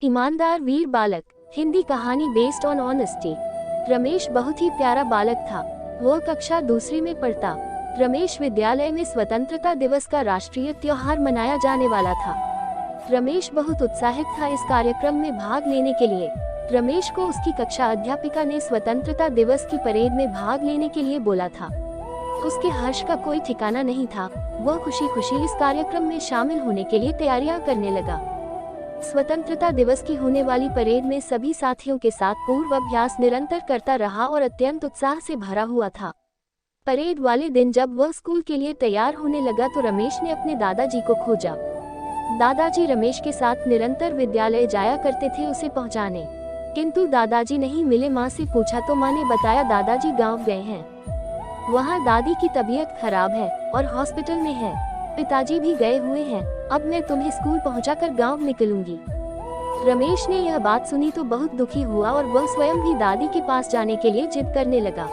ईमानदार वीर बालक, हिंदी कहानी बेस्ड ऑन ऑनेस्टी। रमेश बहुत ही प्यारा बालक था। वह कक्षा दूसरी में पढ़ता। रमेश विद्यालय में स्वतंत्रता दिवस का राष्ट्रीय त्योहार मनाया जाने वाला था। रमेश बहुत उत्साहित था इस कार्यक्रम में भाग लेने के लिए। रमेश को उसकी कक्षा अध्यापिका ने स्वतंत्रता दिवस की परेड में भाग लेने के लिए बोला था। उसके हर्ष का कोई ठिकाना नहीं था। वह खुशी खुशी इस कार्यक्रम में शामिल होने के लिए तैयारियां करने लगा। स्वतंत्रता दिवस की होने वाली परेड में सभी साथियों के साथ पूर्व अभ्यास निरंतर करता रहा और अत्यंत उत्साह से भरा हुआ था। परेड वाले दिन जब वह स्कूल के लिए तैयार होने लगा तो रमेश ने अपने दादाजी को खोजा। दादाजी रमेश के साथ निरंतर विद्यालय जाया करते थे उसे पहुंचाने, किंतु दादाजी नहीं मिले। माँ से पूछा तो माँ ने बताया दादाजी गांव गए हैं, वहाँ दादी की तबीयत खराब है और हॉस्पिटल में है। पिताजी भी गए हुए हैं। अब मैं तुम्हें स्कूल पहुंचाकर गांव निकलूंगी। रमेश ने यह बात सुनी तो बहुत दुखी हुआ और वह स्वयं भी दादी के पास जाने के लिए जिद करने लगा।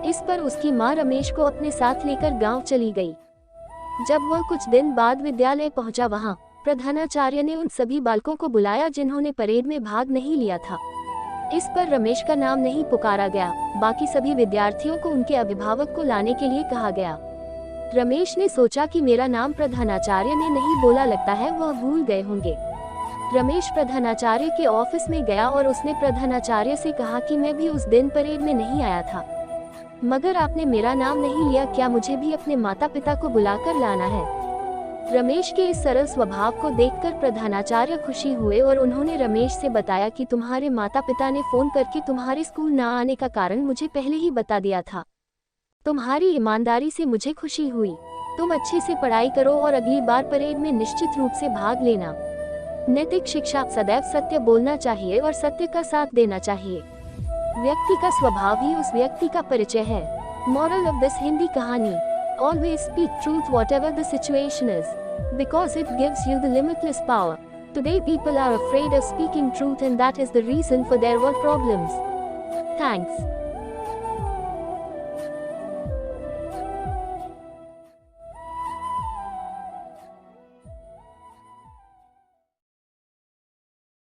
इस पर उसकी माँ रमेश को अपने साथ लेकर गांव चली गई। जब वह कुछ दिन बाद विद्यालय पहुंचा, वहां प्रधानाचार्य ने उन सभी बालकों को बुलाया जिन्होंने परेड में भाग नहीं लिया था। इस पर रमेश का नाम नहीं पुकारा गया। बाकी सभी विद्यार्थियों को उनके अभिभावक को लाने के लिए कहा गया। रमेश ने सोचा कि मेरा नाम प्रधानाचार्य ने नहीं बोला, लगता है वह भूल गए होंगे। रमेश प्रधानाचार्य के ऑफिस में गया और उसने प्रधानाचार्य से कहा कि मैं भी उस दिन परेड में नहीं आया था, मगर आपने मेरा नाम नहीं लिया, क्या मुझे भी अपने माता पिता को बुलाकर लाना है? रमेश के इस सरल स्वभाव को देखकर प्रधानाचार्य खुशी हुए और उन्होंने रमेश से बताया कि तुम्हारे माता पिता ने फोन करके तुम्हारे स्कूल न आने का कारण मुझे पहले ही बता दिया था। तुम्हारी ईमानदारी से मुझे खुशी हुई। तुम अच्छे से पढ़ाई करो और अगली बार परेड में निश्चित रूप से भाग लेना। नैतिक शिक्षा, सदैव सत्य बोलना चाहिए और सत्य का साथ देना चाहिए। व्यक्ति का स्वभाव ही उस व्यक्ति का परिचय है। मॉरल ऑफ दिस हिंदी कहानी: Always speak truth whatever the situation is, because it gives you the limitless power. Today people are afraid of speaking truth and that is the reason for their world problems. Thanks.